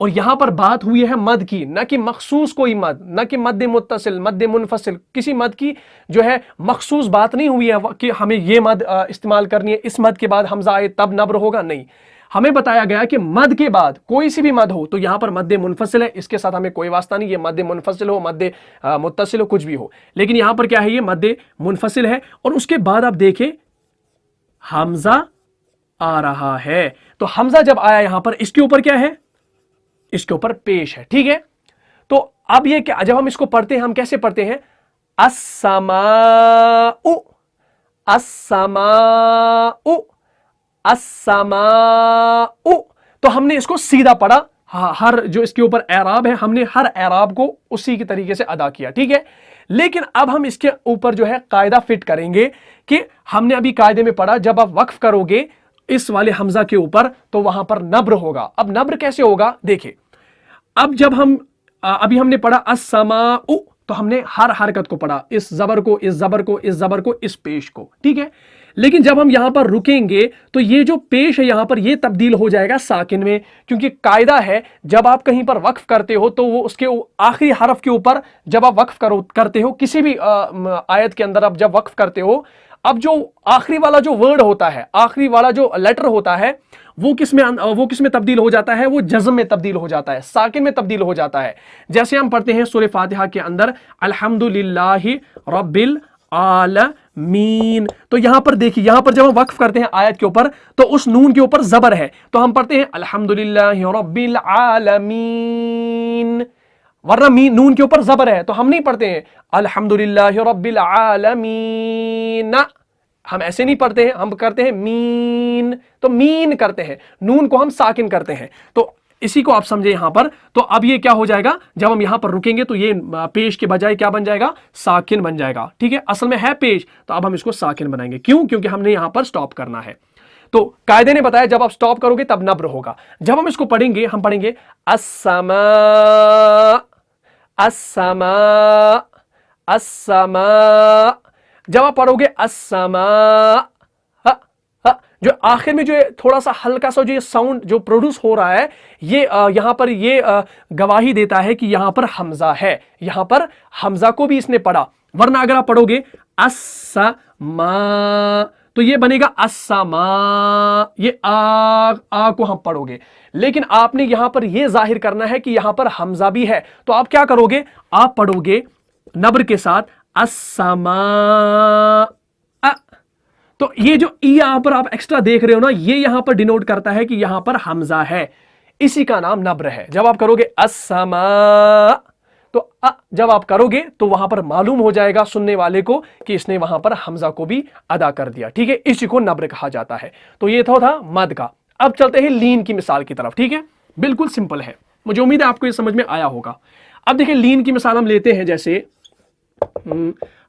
اور یہاں پر بات ہوئی ہے مد کی، نہ کہ مخصوص کوئی مد، نہ کہ مد متصل، مد منفصل، کسی مد کی جو ہے مخصوص بات نہیں ہوئی ہے کہ ہمیں یہ مد استعمال کرنی ہے، اس مد کے بعد حمزہ آئے تب نبر ہوگا، نہیں، ہمیں بتایا گیا کہ مد کے بعد کوئی سی بھی مد ہو تو یہاں پر مد منفصل ہے، اس کے ساتھ ہمیں کوئی واسطہ نہیں، یہ مد منفصل ہو، مد متصل ہو، کچھ بھی ہو، لیکن یہاں پر کیا ہے، یہ مد منفصل ہے، اور اس کے بعد آپ دیکھیں حمزہ آ رہا ہے، تو حمزہ جب آیا یہاں پر اس کے اوپر کیا ہے، اس کے اوپر پیش ہے، ٹھیک ہے۔ تو اب یہ کہ جب ہم اس کو پڑھتے ہیں ہم کیسے پڑھتے ہیں، السماء، السماء، السماء، تو ہم نے اس کو سیدھا پڑھا، ہر جو اس کے اوپر اعراب ہے ہم نے ہر اعراب کو اسی کی طریقے سے ادا کیا، ٹھیک ہے۔ لیکن اب ہم اس کے اوپر جو ہے قاعدہ فٹ کریں گے کہ ہم نے ابھی قاعدے میں پڑھا جب آپ وقف کرو گے اس والے حمزہ کے اوپر تو وہاں پر نبر ہوگا۔ اب نبر کیسے ہوگا دیکھیں، اب جب ہم ابھی ہم نے پڑھا السماء تو ہم نے ہر حرکت کو پڑھا، اس زبر کو، اس زبر کو، اس زبر کو، اس پیش کو، ٹھیک ہے۔ لیکن جب ہم یہاں پر رکیں گے تو یہ جو پیش ہے یہاں پر یہ تبدیل ہو جائے گا ساکن میں، کیونکہ قاعدہ ہے جب آپ کہیں پر وقف کرتے ہو تو وہ اس کے آخری حرف کے اوپر جب آپ وقف کرتے ہو کسی بھی آیت کے اندر، آپ جب وقف کرتے ہو اب جو آخری والا جو ورڈ ہوتا ہے، آخری والا جو لیٹر ہوتا ہے وہ کس میں تبدیل ہو جاتا ہے، وہ جزم میں تبدیل ہو جاتا ہے، ساکن میں تبدیل ہو جاتا ہے۔ جیسے ہم پڑھتے ہیں سورہ فاتحہ کے اندر الحمدللہ رب العالمین، تو یہاں پر دیکھیے یہاں پر جب ہم وقف کرتے ہیں آیت کے اوپر تو اس نون کے اوپر زبر ہے تو ہم پڑھتے ہیں الحمدللہ رب العالمین، ورنہ نون کے اوپر زبر ہے تو ہم نہیں پڑھتے ہیں الحمدللہ رب العالمین، ہم ایسے نہیں پڑھتے ہیں، ہم کرتے ہیں مین، تو مین کرتے ہیں، نون کو ہم ساکن کرتے ہیں، تو اسی کو آپ سمجھے یہاں پر۔ تو اب یہ کیا ہو جائے گا، جب ہم یہاں پر رکیں گے تو یہ پیش کے بجائے کیا بن جائے گا، ساکن بن جائے گا، ٹھیک ہے۔ اصل میں ہے پیش تو اب ہم اس کو ساکن بنائیں گے، کیوں؟ کیونکہ ہم نے یہاں پر سٹاپ کرنا ہے، تو قاعدے نے بتایا جب آپ سٹاپ کرو گے تب نبر ہوگا۔ جب ہم اس کو پڑھیں گے ہم پڑھیں گے السماء، السماء، السماء، جب آپ پڑھو گے السماء، جو آخر میں جو تھوڑا سا ہلکا سا جو یہ ساؤنڈ جو پروڈیوس ہو رہا ہے یہ یہاں پر یہ گواہی دیتا ہے کہ یہاں پر حمزہ ہے، یہاں پر حمزہ کو بھی اس نے پڑھا، ورنہ اگر آپ پڑھو گے السماء تو یہ بنے گا السماء، یہ آ کو ہم پڑھو گے، لیکن آپ نے یہاں پر یہ ظاہر کرنا ہے کہ یہاں پر حمزہ بھی ہے، تو آپ کیا کرو گے، آپ پڑھو گے نبر کے ساتھ السماء، تو یہ جو ای یہاں پر آپ ایکسٹرا دیکھ رہے ہو نا، یہ یہاں پر ڈینوٹ کرتا ہے کہ یہاں پر حمزہ ہے، اسی کا نام نبر ہے۔ جب آپ کرو گے السماء تو جب آپ کرو گے تو وہاں پر معلوم ہو جائے گا سننے والے کو کہ اس نے وہاں پر حمزہ کو بھی ادا کر دیا، ٹھیک ہے، اسی کو نبر کہا جاتا ہے۔ تو یہ تھا مد کا۔ اب چلتے ہیں لین کی مثال کی طرف، ٹھیک ہے، بالکل سمپل ہے، مجھے امید ہے آپ کو یہ سمجھ میں آیا ہوگا۔ اب دیکھیں لین کی مثال ہم لیتے ہیں، جیسے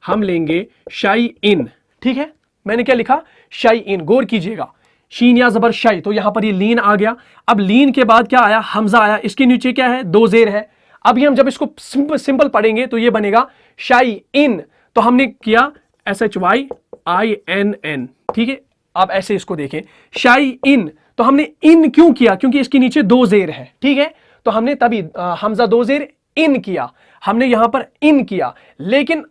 ہم لیں گے شائی ان، ٹھیک ہے، میں نے کیا لکھا، شائی ان، غور کیجئے گا، شین یا زبر شائی، تو یہاں پر یہ لین آ گیا۔ اب لین کے بعد کیا آیا، حمزہ آیا، اس کے نیچے کیا ہے، دو زیر ہے۔ اب یہ ہم جب اس کو سمپل پڑھیں گے تو یہ بنے گا شائی ان، تو ہم نے کیا SHYINN، ٹھیک ہے۔ آپ ایسے اس کو دیکھیں شائی ان، تو ہم نے ان کیوں کیا، کیونکہ اس کے نیچے دو زیر ہے، ٹھیک ہے، تو ہم نے تبھی حمزہ دو زیر ان کیا، ہم نے یہاں پر ان کیا، لیکن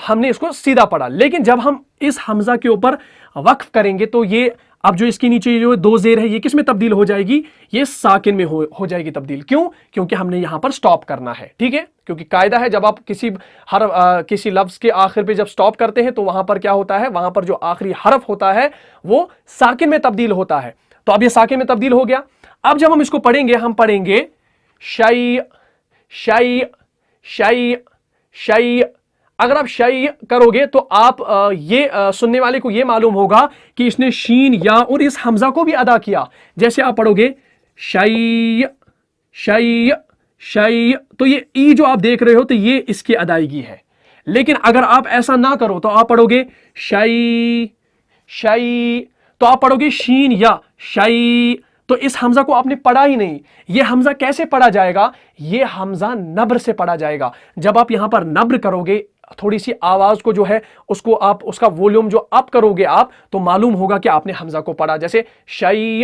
ہم نے اس کو سیدھا پڑھا۔ لیکن جب ہم اس حمزہ کے اوپر وقف کریں گے تو یہ اب جو اس کے نیچے جو دو زیر ہے یہ کس میں تبدیل ہو جائے گی، یہ ساکن میں ہو جائے گی تبدیل، کیوں؟ کیونکہ ہم نے یہاں پر سٹاپ کرنا ہے، ٹھیک ہے، کیونکہ قاعدہ ہے جب آپ کسی لفظ کے آخر پہ جب سٹاپ کرتے ہیں تو وہاں پر کیا ہوتا ہے، وہاں پر جو آخری حرف ہوتا ہے وہ ساکن میں تبدیل ہوتا ہے، تو اب یہ ساکن میں تبدیل ہو گیا۔ اب جب ہم اس کو پڑھیں گے ہم پڑھیں گے شائی، شائی، شائی، شائی، اگر آپ شائی کرو گے تو آپ یہ سننے والے کو یہ معلوم ہوگا کہ اس نے شین یا اور اس حمزہ کو بھی ادا کیا۔ جیسے آپ پڑھو گے شائی، شائی، شائی، تو یہ ای جو آپ دیکھ رہے ہو تو یہ اس کی ادائیگی ہے۔ لیکن اگر آپ ایسا نہ کرو تو آپ پڑھو گے شائی، شائی، تو آپ پڑھو گے شین یا شائی، تو اس حمزہ کو آپ نے پڑھا ہی نہیں۔ یہ حمزہ کیسے پڑھا جائے گا، یہ حمزہ نبر سے پڑھا جائے گا۔ جب آپ یہاں پر نبر کرو گے تھوڑی سی آواز کو جو ہے اس کو اس کا ولیوم جو اپ کرو گے آپ تو معلوم ہوگا کہ آپ نے حمزہ کو پڑھا، جیسے شائی،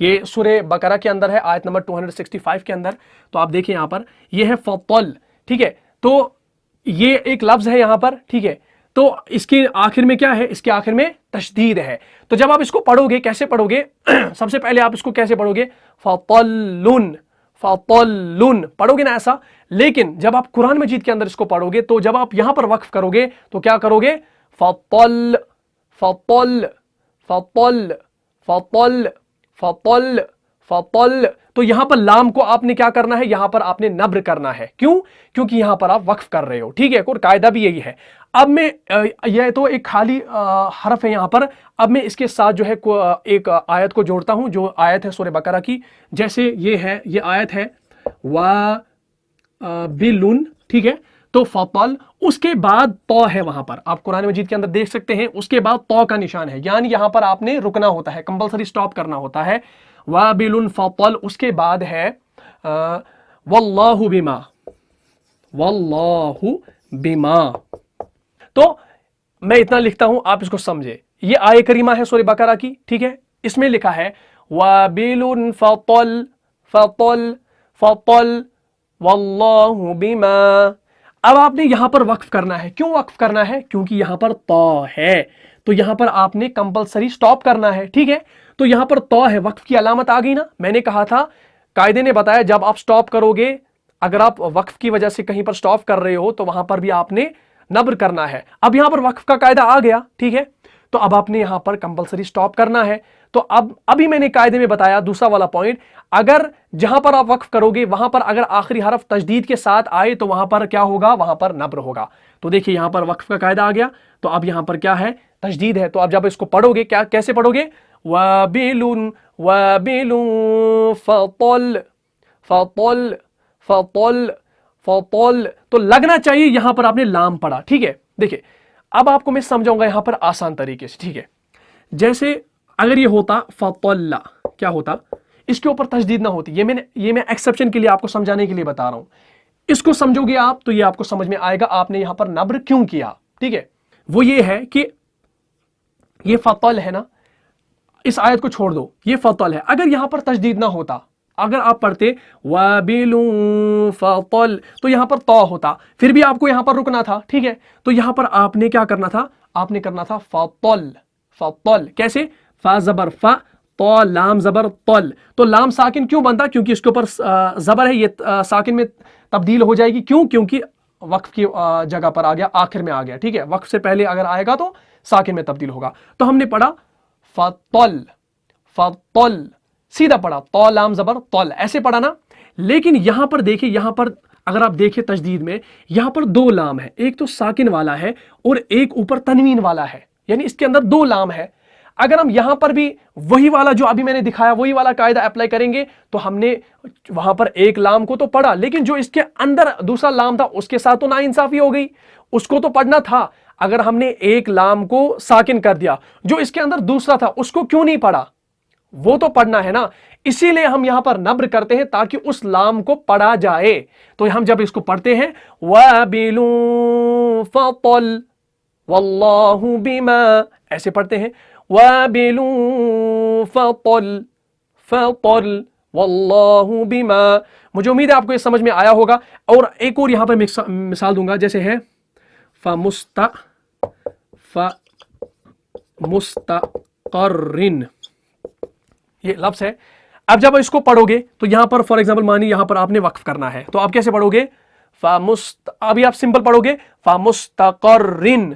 یہ سورہ بقرہ کے اندر ہے آیت نمبر 265 کے اندر. تو آپ دیکھیں یہاں پر یہ ہے فطل, ٹھیک ہے. تو یہ ایک لفظ ہے یہاں پر, ٹھیک ہے. تو اس کے آخر میں کیا ہے, اس کے آخر میں تشدید ہے. تو جب آپ اس کو پڑھو گے کیسے پڑھو گے, سب سے پہلے آپ اس کو کیسے پڑھو گے, فطلن, فطلن پڑھو گے نا ایسا. لیکن جب آپ قرآن مجید کے اندر اس کو پڑھو گے تو جب آپ یہاں پر وقف کرو گے تو کیا کرو گے, فطل فطل فطل فطل فطل فطل. تو یہاں پر لام کو آپ نے کیا کرنا ہے, یہاں پر آپ نے نبر کرنا ہے. کیوں؟ کیونکہ یہاں پر آپ وقف کر رہے ہو, ٹھیک ہے. اور قاعدہ بھی یہی ہے. اب میں یہ تو ایک خالی حرف ہے یہاں پر, اب میں اس کے ساتھ جو ہے ایک آیت کو جوڑتا ہوں جو آیت ہے سورہ بقرہ کی. جیسے یہ ہے, یہ آیت ہے وَبِلٌ, ٹھیک ہے. تو فطل, اس کے بعد تو ہے وہاں پر, آپ قرآن مجید کے اندر دیکھ سکتے ہیں, اس کے بعد تو کا نشان ہے, یعنی یہاں پر آپ نے رکنا ہوتا ہے, کمپلسری سٹاپ کرنا ہوتا ہے. وَبِلٌ فطل, اس کے بعد ہے وَاللَّهُ بِمَا, وَاللَّهُ بِمَا. تو میں اتنا لکھتا ہوں, آپ اس کو سمجھے. یہ آیہ کریمہ ہے سورہ بقرہ کی, ٹھیک ہے. اس میں لکھا ہے وَبِلٌ فطل فطل فطل وَاللَّهُ بِمَا. اب آپ نے یہاں پر وقف کرنا ہے. کیوں وقف کرنا ہے؟ کیونکہ یہاں پر تو ہے, تو یہاں پر آپ نے کمپلسری سٹاپ کرنا ہے, ٹھیک ہے. تو یہاں پر تو ہے, وقف کی علامت آ گئی نا. میں نے کہا تھا, قاعدے نے بتایا جب آپ سٹاپ کرو گے, اگر آپ وقف کی وجہ سے کہیں پر سٹاپ کر رہے ہو تو وہاں پر بھی آپ نے نبر کرنا ہے. اب یہاں پر وقف کا قاعدہ آ گیا, ٹھیک ہے. تو اب آپ نے یہاں پر کمپلسری سٹاپ کرنا ہے. تو ابھی میں نے قاعدے میں بتایا دوسرا والا پوائنٹ, اگر جہاں پر آپ وقف کرو گے وہاں پر اگر آخری حرف تشدید کے ساتھ آئے تو وہاں پر کیا ہوگا, وہاں پر نبر ہوگا. تو دیکھیے یہاں پر وقف کا قاعدہ آ گیا, تو اب یہاں پر کیا ہے, تشدید ہے. تو اب جب اس کو پڑھو گے کیسے پڑھو گے, وَبِلٌ وَبِلٌ فطل فطل فطل فطل. تو لگنا چاہیے یہاں پر آپ نے لام پڑھا, ٹھیک ہے. دیکھیں اب آپ کو میں سمجھاؤں گا یہاں پر آسان طریقے سے, ٹھیک ہے. جیسے اگر یہ ہوتا فطل, کیا ہوتا, اس کے اوپر تشدید نہ ہوتی. یہ میں ایکسیپشن کے لیے آپ کو سمجھانے کے لیے بتا رہا ہوں. اس کو سمجھو گے آپ تو یہ آپ کو سمجھ میں آئے گا آپ نے یہاں پر نبر کیوں کیا, ٹھیک ہے. وہ یہ ہے کہ یہ فطل ہے نا, اس آیت کو چھوڑ دو, یہ فطل ہے. اگر یہاں پر تشدید نہ ہوتا, اگر آپ پڑھتے وَبِلٌ فطل تو یہاں پر تو ہوتا, پھر بھی آپ کو یہاں پر رکنا تھا, ٹھیک ہے. تو یہاں پر آپ نے کیا کرنا تھا, آپ نے کرنا تھا فطل فطل. کیسے, فا زبر فا, تو لام زبر طل. تو لام ساکن کیوں بنتا, کیونکہ اس کے اوپر زبر ہے, یہ ساکن میں تبدیل ہو جائے گی. کیوں؟ کیونکہ وقف کی جگہ پر آ گیا, آخر میں آ گیا, ٹھیک ہے. وقف سے پہلے اگر آئے گا تو ساکن میں تبدیل ہوگا. تو ہم نے پڑھا فطل فطل, سیدھا پڑھا, تو لام زبر طل, ایسے پڑھا نا. لیکن یہاں پر دیکھیں, یہاں پر اگر آپ دیکھیں تشدید میں, یہاں پر دو لام ہے, ایک تو ساکن والا ہے اور ایک اوپر تنوین والا ہے, یعنی اس کے اندر دو لام ہے. اگر ہم یہاں پر بھی وہی والا جو ابھی میں نے دکھایا وہی والا قاعدہ اپلائی کریں گے تو ہم نے وہاں پر ایک لام کو تو پڑھا, لیکن جو اس کے اندر دوسرا لام تھا اس کے ساتھ تو ناانصافی ہو گئی, اس کو تو پڑھنا تھا. اگر ہم نے ایک لام کو ساکن کر دیا, جو اس کے اندر دوسرا تھا اس کو کیوں نہیں پڑھا, وہ تو پڑھنا ہے نا. اسی لیے ہم یہاں پر نبر کرتے ہیں تاکہ اس لام کو پڑھا جائے. تو ہم جب اس کو پڑھتے ہیں وَبِلٌ فطل وَاللَّهُ بِمَا, ایسے پڑھتے ہیں وَبِلٌ فطل فطل وَاللَّهُ بِمَا. مجھے امید ہے آپ کو یہ سمجھ میں آیا ہوگا. اور ایک اور یہاں پر مثال دوں گا, جیسے ہے فَمُسْتَقَرٍ, یہ لفظ ہے. اب جب اس کو پڑھو گے تو یہاں پر فار ایگزامپل مانی یہاں پر آپ نے وقف کرنا ہے, تو آپ کیسے پڑھو گے, ابھی آپ سمپل پڑھو گے فَمُسْتَقَرٍ,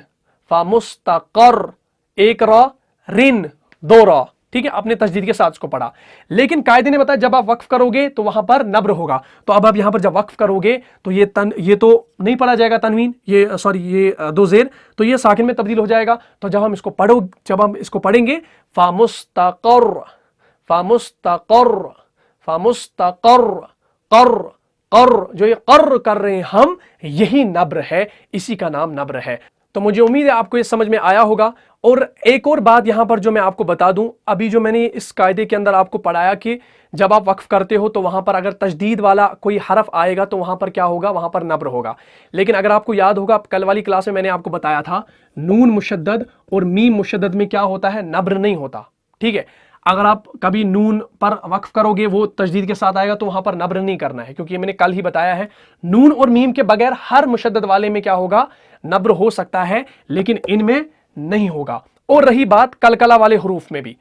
فَمُسْتَقَرٍ, ایک را, رن دو را, ٹھیک ہے. آپ نے تشدید کے ساتھ اس کو پڑھا, لیکن قاعدے نے بتایا جب آپ وقف کرو گے تو وہاں پر نبر ہوگا. تو اب آپ یہاں پر جب وقف کرو گے تو یہ تو نہیں پڑھا جائے گا تنوین, یہ دو زیر, تو یہ ساکن میں تبدیل ہو جائے گا. تو جب ہم اس کو پڑھیں گے فَمُسْتَقَرٍ فَمُسْتَقَرٍ فَمُسْتَقَرٍ قر قر, جو یہ قر کر رہے ہیں ہم, یہی نبر ہے, اسی کا نام نبر ہے. تو مجھے امید ہے آپ کو یہ سمجھ میں آیا ہوگا. اور ایک اور بات یہاں پر جو میں آپ کو بتا دوں, ابھی جو میں نے اس قاعدے کے اندر آپ کو پڑھایا کہ جب آپ وقف کرتے ہو تو وہاں پر اگر تشدید والا کوئی حرف آئے گا تو وہاں پر کیا ہوگا, وہاں پر نبر ہوگا. لیکن اگر آپ کو یاد ہوگا کل والی کلاس میں نے آپ کو بتایا تھا نون مشدد اور میم مشدد میں کیا ہوتا ہے, نبر نہیں ہوتا, ٹھیک ہے. اگر آپ کبھی نون پر وقف کرو گے وہ تشدید کے ساتھ آئے گا تو وہاں پر نبر نہیں کرنا ہے، کیونکہ میں نے کل ہی بتایا ہے نون اور میم کے بغیر ہر مشدد والے میں کیا ہوگا، نبر ہو سکتا ہے، لیکن ان میں نہیں ہوگا۔ اور رہی بات قلقلہ والے حروف میں بھی،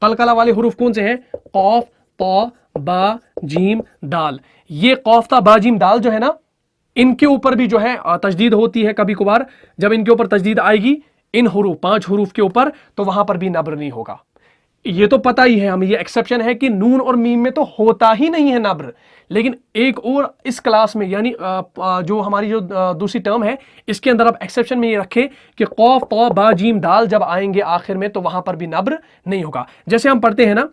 قلقلہ والے حروف کون سے ہیں؟ قاف، طا، با، جیم، دال۔ یہ قاف، تا، با، جیم، دال جو ہے نا، ان کے اوپر بھی جو ہے تشدید ہوتی ہے کبھی کبھار۔ جب ان کے اوپر تشدید آئے گی ان حروف 5 حروف کے اوپر تو وہاں پر بھی نبر نہیں ہوگا۔ یہ تو پتہ ہی ہے ہمیں، یہ ایکسیپشن ہے کہ نون اور میم میں تو ہوتا ہی نہیں ہے نبر، لیکن ایک اور اس کلاس میں یعنی جو ہماری جو دوسری ٹرم ہے اس کے اندر اب ایکسیپشن میں یہ رکھے کہ قاف، طا، با، جیم، دال جب آئیں گے آخر میں تو وہاں پر بھی نبر نہیں ہوگا۔ جیسے ہم پڑھتے ہیں نا،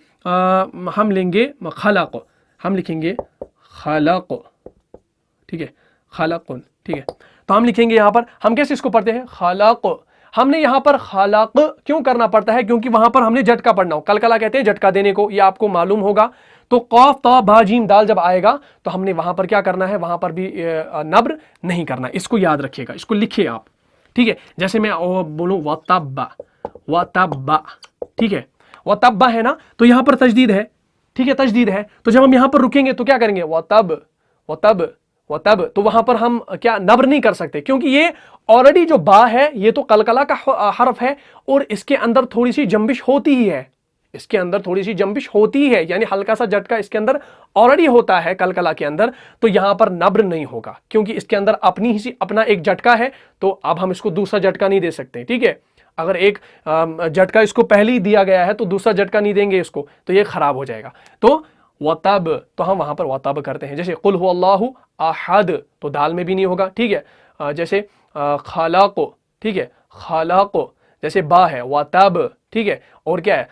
ہم لیں گے خلق، ہم لکھیں گے خلق، ٹھیک ہے، خلق، ٹھیک ہے، تو ہم لکھیں گے یہاں پر، ہم کیسے اس کو پڑھتے ہیں؟ خلق۔ ہم نے یہاں پر خلق کیوں کرنا پڑتا ہے؟ کیونکہ وہاں پر ہم نے جھٹکا پڑھنا ہو، قلقلہ کہتے ہیں جھٹکا دینے کو، یہ آپ کو معلوم ہوگا۔ تو قاف، طا، با، جیم، دال جب آئے گا تو ہم نے وہاں پر کیا کرنا ہے؟ وہاں پر بھی نبر نہیں کرنا، اس کو یاد رکھیے گا، اس کو لکھیے آپ، ٹھیک ہے۔ جیسے میں بولوں وَتَبَّ، وَتَبَّ، ٹھیک ہے، وَتَبَّ ہے نا، تو یہاں پر تشدید ہے، ٹھیک ہے، تشدید ہے، تو جب ہم یہاں پر رکیں گے تو کیا کریں گے؟ وَتَبَّ، وَتَبَّ، وَتَبَّ، تو وہاں پر ہم کیا نبر نہیں کر سکتے، کیونکہ یہ آلریڈی جو با ہے یہ تو قلقلہ کا حرف ہے اور اس کے اندر تھوڑی سی جنبش ہوتی ہی ہے، اس کے اندر تھوڑی سی جنبش ہوتی ہے، یعنی ہلکا سا جھٹکا اس کے اندر آلریڈی ہوتا ہے قلقلہ کے اندر، تو یہاں پر نبر نہیں ہوگا کیونکہ اس کے اندر اپنا ایک جھٹکا ہے، تو اب ہم اس کو دوسرا جھٹکا نہیں دے سکتے، ٹھیک ہے۔ اگر ایک جھٹکا اس کو پہلے ہی دیا گیا ہے تو دوسرا جھٹکا نہیں دیں گے اس کو تو یہ خراب ہو جائے گا، تو وَتَبْ، تو ہم وہاں پر وَتَبْ کرتے ہیں۔ جیسے قُلْ هُوَ اللَّهُ أَحَدٌ، تو دال میں بھی نہیں ہوگا، ٹھیک ہے۔ جیسے خَلَقُ، ٹھیک ہے، خَلَقُ، جیسے با ہے وَتَبْ، ٹھیک ہے، اور کیا ہے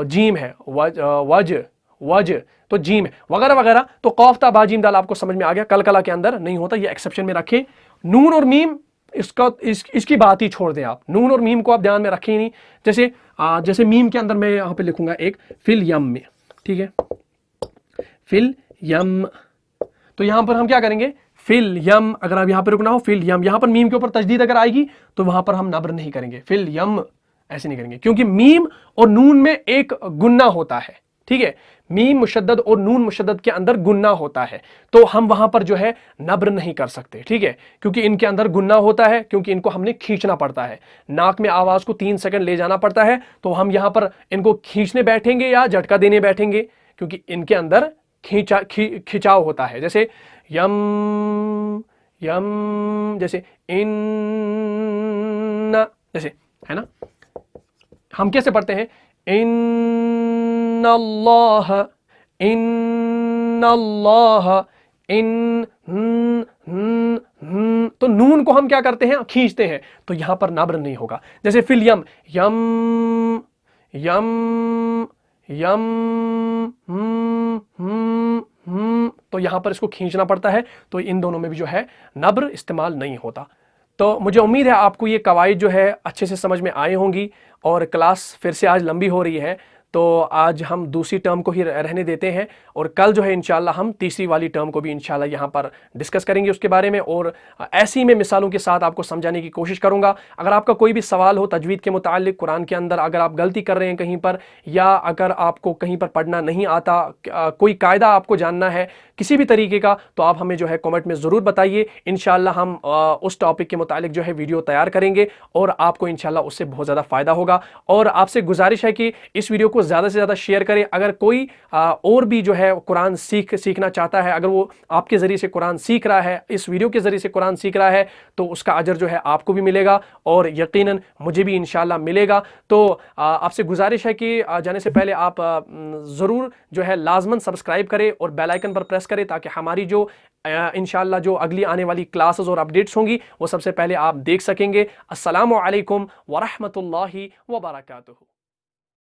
جیم ہے وج، تو جیم ہے، وغیرہ وغیرہ۔ تو قاف، تا، با، جیم، دال آپ کو سمجھ میں آ گیا، قلقلہ کے اندر نہیں ہوتا، یہ ایکسیپشن میں رکھیں۔ نون اور میم اس کی بات ہی چھوڑ دیں آپ، نون اور میم کو آپ دھیان میں رکھیں ہی نہیں۔ جیسے میم کے اندر میں یہاں پہ لکھوں گا ایک فل یم میں، ٹھیک ہے، فل یم، تو یہاں پر ہم کیا کریں گے؟ فل یم، اگر آپ یہاں پہ رکنا ہو فل یم، یہاں پر میم کے اوپر تشدید اگر آئے گی تو وہاں پر ہم نبر نہیں کریں گے، فل یم ایسے نہیں کریں گے، کیونکہ میم اور نون میں ایک گنہ ہوتا ہے، ٹھیک ہے، میم مشدد اور نون مشدد کے اندر گنہ ہوتا ہے، تو ہم وہاں پر جو ہے نبر نہیں کر سکتے، ٹھیک ہے، کیونکہ ان کے اندر گنہ ہوتا ہے، کیونکہ ان کو ہم نے کھینچنا پڑتا ہے، ناک میں آواز کو 3 سیکنڈ لے جانا پڑتا ہے، تو ہم یہاں پر ان کو کھینچنے بیٹھیں گے یا جھٹکا دینے بیٹھیں گے، کیونکہ ان کے اندر کھینچاؤ ہوتا ہے۔ جیسے یم، یم، جیسے ان، جیسے ہے نا، ہم کیسے پڑھتے ہیں؟ ان اللہ، ان اللہ، تو نون کو ہم کیا کرتے ہیں؟ کھینچتے ہیں، تو یہاں پر نبر نہیں ہوگا۔ جیسے فل یم، یم، یم، یم، تو یہاں پر اس کو کھینچنا پڑتا ہے، تو ان دونوں میں بھی جو ہے نبر استعمال نہیں ہوتا۔ تو مجھے امید ہے آپ کو یہ قواعد جو ہے اچھے سے سمجھ میں آئے ہوں گی، اور کلاس پھر سے آج لمبی ہو رہی ہے تو آج ہم دوسری ٹرم کو ہی رہنے دیتے ہیں، اور کل جو ہے انشاءاللہ ہم تیسری والی ٹرم کو بھی انشاءاللہ یہاں پر ڈسکس کریں گے اس کے بارے میں، اور ایسی میں مثالوں کے ساتھ آپ کو سمجھانے کی کوشش کروں گا۔ اگر آپ کا کوئی بھی سوال ہو تجوید کے متعلق، قرآن کے اندر اگر آپ غلطی کر رہے ہیں کہیں پر، یا اگر آپ کو کہیں پر پڑھنا نہیں آتا، کوئی قاعدہ آپ کو جاننا ہے کسی بھی طریقے کا، تو آپ ہمیں جو ہے کمنٹ میں ضرور بتائیے، انشاءاللہ ہم اس ٹاپک کے متعلق جو ہے ویڈیو تیار کریں گے، اور آپ کو انشاءاللہ اس سے بہت زیادہ فائدہ ہوگا۔ اور آپ سے گزارش ہے کہ اس ویڈیو کو زیادہ سے زیادہ شیئر کریں۔ اگر کوئی اور بھی جو ہے قرآن سیکھنا چاہتا ہے، اگر وہ آپ کے ذریعے سے قرآن سیکھ رہا ہے، اس ویڈیو کے ذریعے سے قرآن سیکھ رہا ہے، تو اس کا اجر جو ہے آپ کو بھی ملے گا، اور یقیناً مجھے بھی انشاءاللہ ملے گا۔ تو آپ سے گزارش ہے کہ جانے سے پہلے آپ ضرور جو ہے لازماً سبسکرائب کریں اور بیل آئیکن پر پریس کریں، تاکہ ہماری جو انشاءاللہ جو اگلی آنے والی کلاسز اور اپڈیٹس ہوں گی وہ سب سے پہلے آپ دیکھ سکیں گے۔ السلام علیکم ورحمۃ اللہ وبرکاتہ۔